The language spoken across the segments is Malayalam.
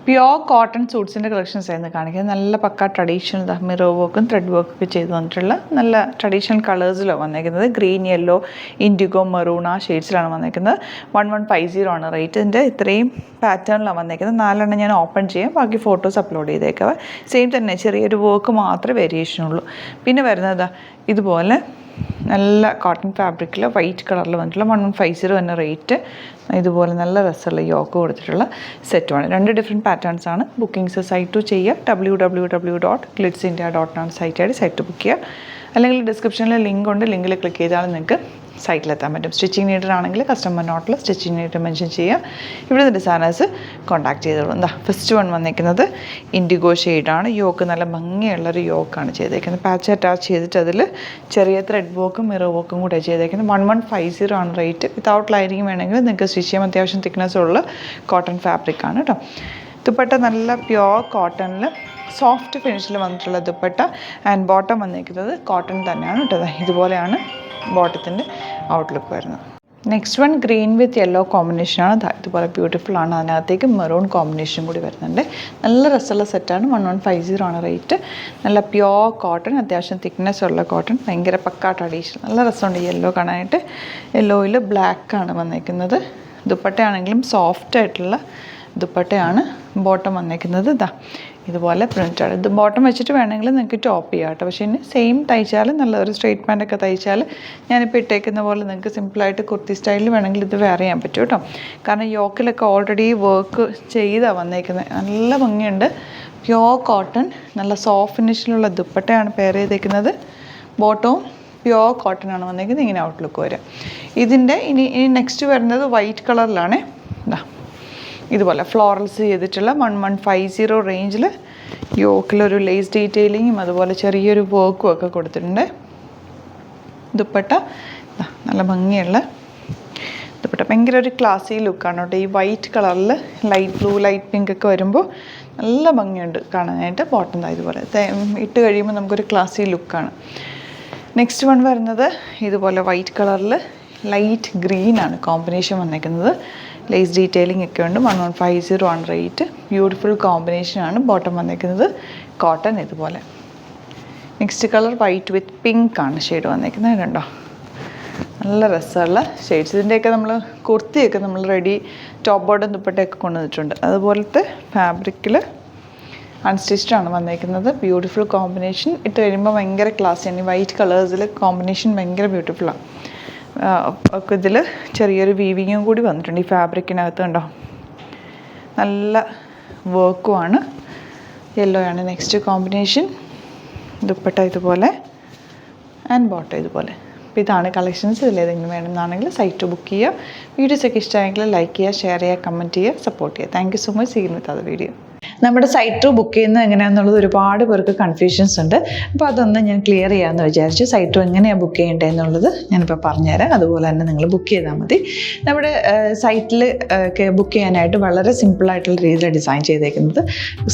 പ്യോർ കോട്ടൺ സൂട്ട്സിൻ്റെ കളക്ഷൻസ് ആയിരുന്നു കാണിക്കുന്നത്. നല്ല പക്ക ട്രഡീഷണൽ മിറർ വർക്കും ത്രെഡ് വർക്കൊക്കെ ചെയ്ത് വന്നിട്ടുള്ള നല്ല ട്രഡീഷണൽ കളേഴ്സിലാണ് വന്നേക്കുന്നത്. ഗ്രീൻ, യെല്ലോ, ഇൻഡിഗോ, മെറൂൺ ആ ഷെയ്ഡ്സിലാണ് വന്നേക്കുന്നത്. 1150 ആണ് റേറ്റ്. ഇതിൻ്റെ ഇത്രയും പാറ്റേണിലാണ് വന്നേക്കുന്നത്. 4 ഞാൻ ഓപ്പൺ ചെയ്യാം, ബാക്കി ഫോട്ടോസ് അപ്ലോഡ് ചെയ്തേക്കാം. സെയിം തന്നെ, ചെറിയൊരു വർക്ക് മാത്രമേ വേരിയേഷനുള്ളൂ. പിന്നെ വരുന്നത് ഇതുപോലെ നല്ല കോട്ടൺ ഫാബ്രിക്കിൽ വൈറ്റ് കളറിൽ വന്നിട്ടുള്ള 1150 തന്നെ റേറ്റ്. ഇതുപോലെ നല്ല രസമുള്ള യോക്ക് കൊടുത്തിട്ടുള്ള സെറ്റുമാണ്. 2 ഡിഫറെൻറ്റ് പാറ്റേൺസ് ആണ്. ബുക്കിംഗ്സ് സൈറ്റ് ചെയ്യുക, www.glitzindia.com സൈറ്റ് ബുക്ക് ചെയ്യുക. അല്ലെങ്കിൽ ഡിസ്ക്രിപ്ഷനിൽ ലിങ്ക് ഉണ്ട്, ലിങ്കിൽ ക്ലിക്ക് ചെയ്താൽ നിങ്ങൾക്ക് സൈറ്റിലെത്താൻ പറ്റും. സ്റ്റിച്ചിങ് നീഡർ ആണെങ്കിൽ കസ്റ്റമർ നോട്ടിൽ സ്റ്റിച്ചിങ് നീഡർ മെൻഷൻ ചെയ്യുക. ഇവിടുന്ന് ഡിസൈനേഴ്സ് കോൺടാക്ട് ചെയ്തോളൂ. എന്താ ഫസ്റ്റ് വൺ വന്നിരിക്കുന്നത് ഇൻഡിഗോ ഷെയ്ഡാണ്. യോക്ക് നല്ല ഭംഗിയുള്ളൊരു യോക്കാണ് ചെയ്തേക്കുന്നത്. പാച്ച് അറ്റാച്ച് ചെയ്തിട്ട് അതിൽ ചെറിയ ത്രെഡ് വർക്കും മിറർ വർക്കും കൂടെ ചെയ്തേക്കുന്നത്. 1150 ആണ് റേറ്റ്. വിത്തൗട്ട് ലൈനിങ് വേണമെങ്കിൽ നിങ്ങൾക്ക് സ്റ്റിച്ച് ചെയ്യാൻ അത്യാവശ്യം തിക്നെസ് ഉള്ള കോട്ടൺ ഫാബ്രിക്കാണ് കേട്ടോ. ദുപ്പട്ട നല്ല പ്യോർ കോട്ടണിൽ സോഫ്റ്റ് ഫിനിഷിൽ വന്നിട്ടുള്ള ദുപ്പട്ട. ആൻഡ് ബോട്ടം വന്നിരിക്കുന്നത് കോട്ടൺ തന്നെയാണ് കേട്ടോ. ഇതുപോലെയാണ് ബോട്ടത്തിൻ്റെ ഔട്ട്ലുക്ക് വരുന്നത്. നെക്സ്റ്റ് വൺ ഗ്രീൻ വിത്ത് യെല്ലോ കോമ്പിനേഷനാണ്. ഇതുപോലെ ബ്യൂട്ടിഫുൾ ആണ്. അതിനകത്തേക്ക് മെറൂൺ കോമ്പിനേഷൻ കൂടി വരുന്നുണ്ട്. നല്ല രസമുള്ള സെറ്റാണ്. 1150 ആണ് റേറ്റ്. നല്ല പ്യോർ കോട്ടൺ, അത്യാവശ്യം തിക്നെസ് ഉള്ള കോട്ടൺ, ഭയങ്കര പക്ക ട്രഡീഷണൽ. നല്ല രസമുണ്ട് യെല്ലോ കാണാനായിട്ട്. യെല്ലോയിൽ ബ്ലാക്കാണ് വന്നേക്കുന്നത്. ദുപ്പട്ടയാണെങ്കിലും സോഫ്റ്റ് ആയിട്ടുള്ള ദുപ്പട്ടയാണ്. ബോട്ടം വന്നേക്കുന്നത് ഇതുപോലെ പ്രിൻ്റാണ്. ഇത് ബോട്ടം വെച്ചിട്ട് വേണമെങ്കിൽ നിങ്ങൾക്ക് ടോപ്പ് ചെയ്യാം കേട്ടോ. പക്ഷേ ഇനി സെയിം തയ്ച്ചാൽ നല്ലൊരു സ്ട്രെയിറ്റ് പാൻ്റൊക്കെ തയ്ച്ചാൽ ഞാനിപ്പോൾ ഇട്ടേക്കുന്ന പോലെ നിങ്ങൾക്ക് സിമ്പിളായിട്ട് കുർത്തി സ്റ്റൈലിൽ വേണമെങ്കിൽ ഇത് വെയർ ചെയ്യാൻ പറ്റും കേട്ടോ. കാരണം യോക്കിലൊക്കെ ഓൾറെഡി വർക്ക് ചെയ്താണ് വന്നേക്കുന്നത്. നല്ല ഭംഗിയുണ്ട്. പ്യോർ കോട്ടൺ, നല്ല സോഫ്റ്റ് ഫിനിഷിലുള്ള ദുപ്പട്ടയാണ് പെയർ ചെയ്തേക്കുന്നത്. ബോട്ടവും പ്യോർ കോട്ടൺ ആണ് വന്നേക്കുന്നത്. ഇങ്ങനെ ഔട്ട്ലുക്ക് വരും. ഇതിൻ്റെ ഇനി നെക്സ്റ്റ് വരുന്നത് വൈറ്റ് കളറിലാണ്. ഇതുപോലെ ഫ്ലോറൽസ് ചെയ്തിട്ടുള്ള 1150 റേഞ്ചിൽ യോക്കിലൊരു ലേസ് ഡീറ്റെയിലിങ്ങും അതുപോലെ ചെറിയൊരു വർക്കും ഒക്കെ കൊടുത്തിട്ടുണ്ട്. ദുപ്പട്ട നല്ല ഭംഗിയുള്ള ദുപ്പട്ട, ഭയങ്കര ഒരു ക്ലാസി ലുക്കാണ് കേട്ടോ. ഈ വൈറ്റ് കളറിൽ ലൈറ്റ് ബ്ലൂ, ലൈറ്റ് പിങ്ക് ഒക്കെ വരുമ്പോൾ നല്ല ഭംഗിയുണ്ട് കാണാനായിട്ട്. ബോട്ടം ഇതുപോലെ ഇട്ട് കഴിയുമ്പോൾ നമുക്കൊരു ക്ലാസി ലുക്കാണ്. നെക്സ്റ്റ് വൺ വരുന്നത് ഇതുപോലെ വൈറ്റ് കളറിൽ ലൈറ്റ് ഗ്രീനാണ് കോമ്പിനേഷൻ വന്നേക്കുന്നത്. ലേസ് ഡീറ്റെയിലിംഗ് ഒക്കെ ഉണ്ട്. 1150 ആണ് റേറ്റ്. ബ്യൂട്ടിഫുൾ കോമ്പിനേഷനാണ്. ബോട്ടം വന്നേക്കുന്നത് കോട്ടൺ ഇതുപോലെ. നെക്സ്റ്റ് കളർ വൈറ്റ് വിത്ത് പിങ്ക് ആണ് ഷെയ്ഡ് വന്നേക്കുന്നത്. കണ്ടോ, നല്ല രസമുള്ള ഷെയ്ഡ്സ്. ഇതിൻ്റെയൊക്കെ നമ്മൾ കുർത്തിയൊക്കെ നമ്മൾ റെഡി ടോപ്പ് ബോട്ടം ദുപ്പട്ടയൊക്കെ കൊണ്ടുവന്നിട്ടുണ്ട്. അതുപോലത്തെ ഫാബ്രിക്കിൽ അൺസ്റ്റിച്ച്ഡാണ് വന്നേക്കുന്നത്. Beautiful combination. ഇട്ട് കഴിയുമ്പോൾ ഭയങ്കര ക്ലാസ്സിയാണ്. ഈ വൈറ്റ് കളേഴ്സിൽ കോമ്പിനേഷൻ ഭയങ്കര ബ്യൂട്ടിഫുള്ളാണ്. ഒക്കെ ഇതിൽ ചെറിയൊരു വീവിങ്ങും കൂടി വന്നിട്ടുണ്ട് ഈ ഫാബ്രിക്കിനകത്ത്. കണ്ടോ, നല്ല വർക്കുമാണ്. യെല്ലോ ആണ് നെക്സ്റ്റ് കോമ്പിനേഷൻ. ദുപ്പട്ട ഇതുപോലെ ആൻഡ് ബോട്ടം ഇതുപോലെ. അപ്പോൾ ഇതാണ് കളക്ഷൻസ്. ഇതിലേതെങ്കിലും വേണമെന്നാണെങ്കിൽ സൈറ്റ് ബുക്ക് ചെയ്യുക. വീഡിയോസൊക്കെ ഇഷ്ടമായെങ്കിൽ ലൈക്ക് ചെയ്യുക, ഷെയർ ചെയ്യുക, കമൻറ്റ് ചെയ്യുക, സപ്പോർട്ട് ചെയ്യുക. Thank you so much. See you with other video. നമ്മുടെ സൈറ്റ് ബുക്ക് ചെയ്യുന്നത് എങ്ങനെയാണെന്നുള്ളത് ഒരുപാട് പേർക്ക് കൺഫ്യൂഷൻസ് ഉണ്ട്. അപ്പോൾ അതൊന്ന് ഞാൻ ക്ലിയർ ചെയ്യാമെന്ന് വിചാരിച്ചു. സൈറ്റ് എങ്ങനെയാണ് ബുക്ക് ചെയ്യേണ്ടത് എന്നുള്ളത് ഞാനിപ്പോൾ പറഞ്ഞുതരാം. അതുപോലെ തന്നെ നിങ്ങൾ ബുക്ക് ചെയ്താൽ മതി. നമ്മുടെ സൈറ്റിൽ ബുക്ക് ചെയ്യാനായിട്ട് വളരെ സിമ്പിളായിട്ടുള്ള രീതിയിൽ ഡിസൈൻ ചെയ്തേക്കുന്നത്.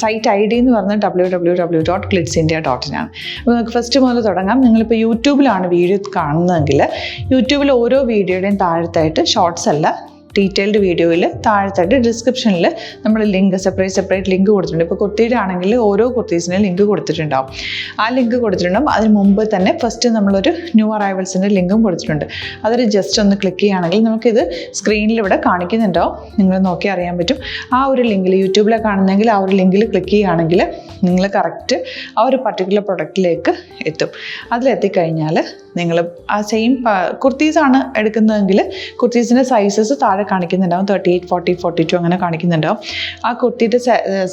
സൈറ്റ് ID എന്ന് പറഞ്ഞാൽ www.glitzindia.in ആണ്. അപ്പോൾ നമുക്ക് ഫസ്റ്റ് മുതൽ തുടങ്ങാം. നിങ്ങളിപ്പോൾ യൂട്യൂബിലാണ് വീഡിയോ കാണുന്നതെങ്കിൽ യൂട്യൂബിൽ ഓരോ വീഡിയോയുടെയും താഴത്തായിട്ട് ഷോർട്സ് അല്ല, ഡീറ്റെയിൽഡ് വീഡിയോയിൽ താഴത്തായിട്ട് ഡിസ്ക്രിപ്ഷനിൽ നമ്മൾ ലിങ്ക് സെപ്പറേറ്റ് ലിങ്ക് കൊടുത്തിട്ടുണ്ട്. ഇപ്പോൾ കുർത്തിയുടെ ആണെങ്കിൽ ഓരോ കുർത്തീസിനും ലിങ്ക് കൊടുത്തിട്ടുണ്ടാവും. ആ ലിങ്ക് കൊടുത്തിട്ടുണ്ടാവും. അതിന് മുമ്പ് തന്നെ ഫസ്റ്റ് നമ്മളൊരു ന്യൂ അറൈവൽസിൻ്റെ ലിങ്കും കൊടുത്തിട്ടുണ്ട്. അതിൽ ജസ്റ്റ് ഒന്ന് ക്ലിക്ക് ചെയ്യുകയാണെങ്കിൽ നമുക്കിത് സ്ക്രീനിൽ ഇവിടെ കാണിക്കുന്നുണ്ടാവും. നിങ്ങൾ നോക്കി അറിയാൻ പറ്റും. ആ ഒരു ലിങ്കിൽ യൂട്യൂബിലെ കാണുന്നെങ്കിൽ ആ ഒരു ലിങ്കിൽ ക്ലിക്ക് ചെയ്യുകയാണെങ്കിൽ നിങ്ങൾ കറക്റ്റ് ആ ഒരു പർട്ടിക്കുലർ പ്രൊഡക്റ്റിലേക്ക് എത്തും. അതിലെത്തിക്കഴിഞ്ഞാൽ നിങ്ങൾ ആ സെയിം കുർത്തീസാണ് എടുക്കുന്നതെങ്കിൽ കുർത്തീസിൻ്റെ സൈസസ് താഴെ കാണിക്കുന്നുണ്ടാവും. 38, 40, 42 അങ്ങനെ കാണിക്കുന്നുണ്ടാവും. ആ കുർത്തിയുടെ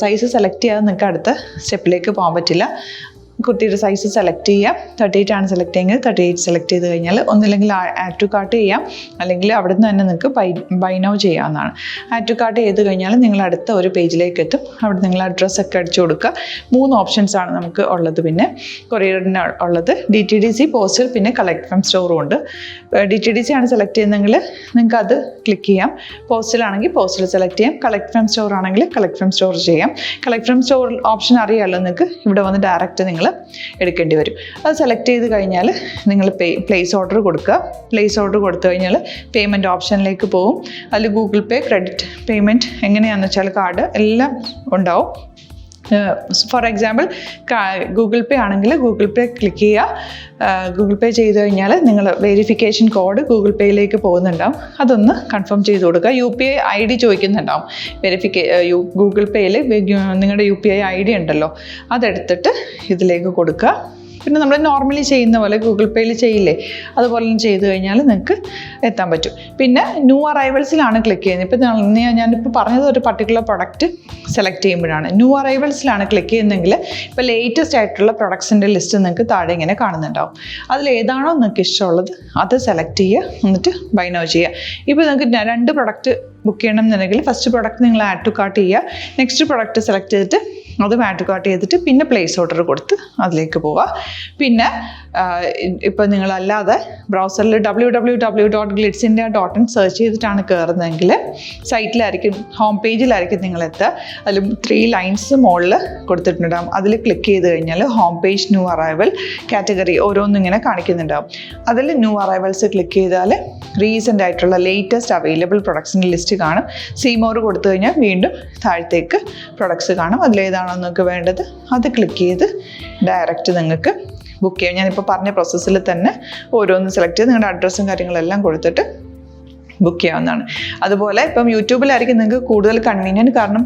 സൈസ് സെലക്ട് ചെയ്യാതെ നിങ്ങൾക്ക് അടുത്ത സ്റ്റെപ്പിലേക്ക് പോകാൻ പറ്റില്ല. കുർത്തിയുടെ സൈസ് സെലക്ട് ചെയ്യാം. 38 ആണ് സെലക്ട് ചെയ്യുന്നത്. 38 സെലക്ട് ചെയ്ത് കഴിഞ്ഞാൽ ഒന്നില്ലെങ്കിൽ ആഡ് ടു കാർട്ട് ചെയ്യാം, അല്ലെങ്കിൽ അവിടെ നിന്ന് തന്നെ നിങ്ങൾക്ക് ബൈ നൗ ചെയ്യാവുന്നതാണ്. ആഡ് ടു കാർട്ട് ചെയ്ത് കഴിഞ്ഞാൽ നിങ്ങൾ അടുത്ത ഒരു പേജിലേക്ക് എത്തും. അവിടെ നിങ്ങൾ അഡ്രസ്സൊക്കെ അടിച്ചു കൊടുക്കുക. 3 ഓപ്ഷൻസ് ആണ് നമുക്ക് ഉള്ളത്. പിന്നെ കൊറിയറിന് ഉള്ളത് DTDC, പോസ്റ്റൽ, പിന്നെ കളക്ട് ഫ്രം സ്റ്റോറും ഉണ്ട്. DTDC ആണ് സെലക്ട് ചെയ്യുന്നതെങ്കിൽ നിങ്ങൾക്ക് അത് ക്ലിക്ക് ചെയ്യാം. പോസ്റ്റലാണെങ്കിൽ പോസ്റ്റൽ സെലക്ട് ചെയ്യാം. കളക്ട് ഫ്രം സ്റ്റോർ ആണെങ്കിൽ കളക്ട് ഫ്രം സ്റ്റോർ ചെയ്യാം. കളക്ട് ഫ്രം സ്റ്റോർ ഓപ്ഷൻ അറിയാമല്ലോ നിങ്ങൾക്ക്. ഇവിടെ വന്ന് ഡയറക്റ്റ് നിങ്ങൾ എടുക്കേണ്ടി വരും. അത് സെലക്ട് ചെയ്ത് കഴിഞ്ഞാൽ നിങ്ങൾ പ്ലേസ് ഓർഡർ കൊടുക്കുക. പ്ലേസ് ഓർഡർ കൊടുത്തു കഴിഞ്ഞാൽ പേയ്മെൻറ്റ് ഓപ്ഷനിലേക്ക് പോകും. അതിൽ ഗൂഗിൾ പേ, ക്രെഡിറ്റ് പേയ്മെൻറ്റ് എങ്ങനെയാണെന്ന് വെച്ചാൽ കാർഡ് എല്ലാം ഉണ്ടാവും. ഫോർ എക്സാമ്പിൾ ഗൂഗിൾ പേ ആണെങ്കിൽ ഗൂഗിൾ പേ ക്ലിക്ക് ചെയ്യുക. ഗൂഗിൾ പേ ചെയ്ത് കഴിഞ്ഞാൽ നിങ്ങൾ വെരിഫിക്കേഷൻ കോഡ് ഗൂഗിൾ പേയിലേക്ക് പോകുന്നുണ്ടാവും. അതൊന്ന് കൺഫേം ചെയ്ത് കൊടുക്കുക. UPI ID ചോദിക്കുന്നുണ്ടാവും. ഗൂഗിൾ പേയിൽ നിങ്ങളുടെ UPI ID ഉണ്ടല്ലോ, അതെടുത്തിട്ട് ഇതിലേക്ക് കൊടുക്കുക. പിന്നെ നമ്മൾ നോർമലി ചെയ്യുന്ന പോലെ ഗൂഗിൾ പേയിൽ ചെയ്യില്ലേ, അതുപോലെ ചെയ്ത് കഴിഞ്ഞാൽ നിങ്ങൾക്ക് എത്താൻ പറ്റും. പിന്നെ ന്യൂ അറൈവൽസിലാണ് ക്ലിക്ക് ചെയ്യുന്നത്. ഇപ്പം ഞാനിപ്പോൾ പറഞ്ഞത് ഒരു പർട്ടിക്കുലർ പ്രൊഡക്റ്റ് സെലക്ട് ചെയ്യുമ്പോഴാണ്. ന്യൂ അറൈവൽസിലാണ് ക്ലിക്ക് ചെയ്യുന്നതെങ്കിൽ ഇപ്പോൾ ലേറ്റസ്റ്റ് ആയിട്ടുള്ള പ്രൊഡക്ട്സിൻ്റെ ലിസ്റ്റ് നിങ്ങൾക്ക് താഴെ ഇങ്ങനെ കാണുന്നുണ്ടാവും. അതിലേതാണോ നിങ്ങൾക്ക് ഇഷ്ടമുള്ളത് അത് സെലക്ട് ചെയ്യുക, എന്നിട്ട് ബൈ നൗ ചെയ്യുക. ഇപ്പോൾ നിങ്ങൾക്ക് 2 പ്രൊഡക്റ്റ് ബുക്ക് ചെയ്യണം എന്നുണ്ടെങ്കിൽ ഫസ്റ്റ് പ്രൊഡക്റ്റ് നിങ്ങൾ ആഡ് ടു കാർട്ട് ചെയ്യുക. നെക്സ്റ്റ് പ്രൊഡക്റ്റ് സെലക്ട് ചെയ്തിട്ട് അതും ആഡ് ടു കാർട്ട് ചെയ്തിട്ട് പിന്നെ പ്ലേസ് ഓർഡർ കൊടുത്ത് അതിലേക്ക് പോവുക. പിന്നെ ഇപ്പോൾ നിങ്ങളല്ലാതെ ബ്രൗസറിൽ www.glitzindia.in സെർച്ച് ചെയ്തിട്ടാണ് കയറുന്നതെങ്കിൽ സൈറ്റിലായിരിക്കും, ഹോം പേജിലായിരിക്കും നിങ്ങളെത്തുക. അതിൽ 3 ലൈൻസ് മുകളിൽ കൊടുത്തിട്ടുണ്ടാകും. അതിൽ ക്ലിക്ക് ചെയ്ത് കഴിഞ്ഞാൽ home page, new arrival, category ഓരോന്നും ഇങ്ങനെ കാണിക്കുന്നുണ്ടാകും. അതിൽ ന്യൂ അറൈവൽസ് ക്ലിക്ക് ചെയ്താൽ റീസെൻ്റ് ആയിട്ടുള്ള ലേറ്റസ്റ്റ് അവൈലബിൾ പ്രൊഡക്ട്സിൻ്റെ ലിസ്റ്റ് കാണും. സീമോർ കൊടുത്തു കഴിഞ്ഞാൽ വീണ്ടും താഴത്തേക്ക് പ്രൊഡക്ട്സ് കാണും. അതിലേതാണോ നിങ്ങൾക്ക് വേണ്ടത് അത് ക്ലിക്ക് ചെയ്ത് ഡയറക്റ്റ് നിങ്ങൾക്ക് ബുക്ക് ചെയ്യാം. ഞാനിപ്പോൾ പറഞ്ഞ പ്രോസസ്സിൽ തന്നെ ഓരോന്ന് സെലക്ട് ചെയ്ത് നിങ്ങളുടെ അഡ്രസ്സും കാര്യങ്ങളെല്ലാം കൊടുത്തിട്ട് ബുക്ക് ചെയ്യാവുന്നതാണ്. അതുപോലെ ഇപ്പം യൂട്യൂബിലായിരിക്കും നിങ്ങൾക്ക് കൂടുതൽ കൺവീനിയൻറ്റ്, കാരണം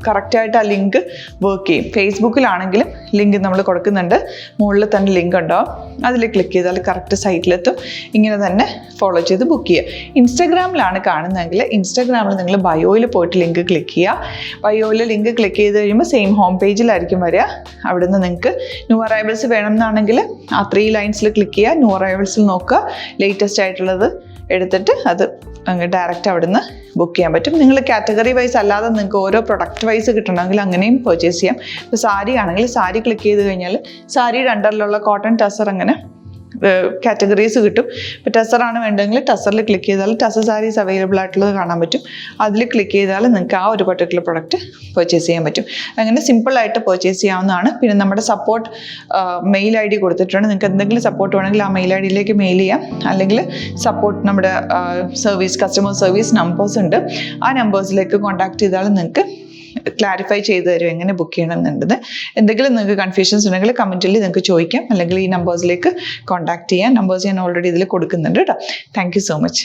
കറക്റ്റായിട്ട് ആ ലിങ്ക് വർക്ക് ചെയ്യും. ഫേസ്ബുക്കിലാണെങ്കിലും ലിങ്ക് നമ്മൾ കൊടുക്കുന്നുണ്ട്, മുകളിൽ തന്നെ ലിങ്ക് ഉണ്ടാവും. അതിൽ ക്ലിക്ക് ചെയ്താൽ കറക്റ്റ് സൈറ്റിലെത്തും. ഇങ്ങനെ തന്നെ ഫോളോ ചെയ്ത് ബുക്ക് ചെയ്യുക. ഇൻസ്റ്റാഗ്രാമിലാണ് കാണുന്നതെങ്കിൽ ഇൻസ്റ്റാഗ്രാമിൽ നിങ്ങൾ ബയോയിൽ പോയിട്ട് ലിങ്ക് ക്ലിക്ക് ചെയ്യുക. ബയോയിൽ ലിങ്ക് ക്ലിക്ക് ചെയ്ത് കഴിയുമ്പോൾ സെയിം ഹോം പേജിലായിരിക്കും വരിക. അവിടെ നിന്ന് നിങ്ങൾക്ക് ന്യൂ അറൈവൽസ് വേണമെന്നാണെങ്കിൽ ആ 3 ലൈൻസിൽ ക്ലിക്ക് ചെയ്യുക. ന്യൂ അറൈവൽസിൽ നോക്കുക, ലേറ്റസ്റ്റ് ആയിട്ടുള്ളത് എടുത്തിട്ട് അത് അങ്ങ് ഡയറക്റ്റ് അവിടെ നിന്ന് ബുക്ക് ചെയ്യാൻ പറ്റും. നിങ്ങൾ കാറ്റഗറി വൈസ് അല്ലാതെ നിങ്ങൾക്ക് ഓരോ പ്രൊഡക്റ്റ് വൈസ് കിട്ടണമെങ്കിൽ അങ്ങനെയും പർച്ചേസ് ചെയ്യാം. ഇപ്പോൾ സാരി ആണെങ്കിൽ സാരി ക്ലിക്ക് ചെയ്ത് കഴിഞ്ഞാൽ സാരിയുടെ അണ്ടറിലുള്ള കോട്ടൺ, ടസർ അങ്ങനെ കാറ്റഗറീസ് കിട്ടും. ഇപ്പോൾ ടസറാണ് വേണ്ടതെങ്കിൽ ടസറിൽ ക്ലിക്ക് ചെയ്താൽ ടസർ സാരീസ് അവൈലബിൾ ആയിട്ടുള്ളത് കാണാൻ പറ്റും. അതിൽ ക്ലിക്ക് ചെയ്താൽ നിങ്ങൾക്ക് ആ ഒരു പർട്ടിക്കുലർ പ്രൊഡക്റ്റ് പർച്ചേസ് ചെയ്യാൻ പറ്റും. അങ്ങനെ സിമ്പിളായിട്ട് പർച്ചേസ് ചെയ്യാവുന്നതാണ്. പിന്നെ നമ്മുടെ സപ്പോർട്ട് മെയിൽ ID കൊടുത്തിട്ടുണ്ട്. നിങ്ങൾക്ക് എന്തെങ്കിലും സപ്പോർട്ട് വേണമെങ്കിൽ ആ മെയിൽ IDയിലേക്ക് മെയിൽ ചെയ്യാം. അല്ലെങ്കിൽ സപ്പോർട്ട് നമ്മുടെ കസ്റ്റമർ സർവീസ് നമ്പേഴ്സ് ഉണ്ട്. ആ നമ്പേഴ്സിലേക്ക് കോൺടാക്ട് ചെയ്താൽ നിങ്ങൾക്ക് ക്ലാരിഫൈ ചെയ്ത് തരും എങ്ങനെ ബുക്ക് ചെയ്യണം എന്നുള്ളത്. എന്തെങ്കിലും നിങ്ങൾക്ക് കൺഫ്യൂഷൻസ് ഉണ്ടെങ്കിൽ കമൻറ്റിൽ നിങ്ങൾക്ക് ചോദിക്കാം, അല്ലെങ്കിൽ ഈ നമ്പേഴ്സിലേക്ക് കോൺടാക്ട് ചെയ്യാം. നമ്പേഴ്സ് ഞാൻ ഓൾറെഡി ഇതിൽ കൊടുക്കുന്നുണ്ട് കേട്ടോ. Thank you so much.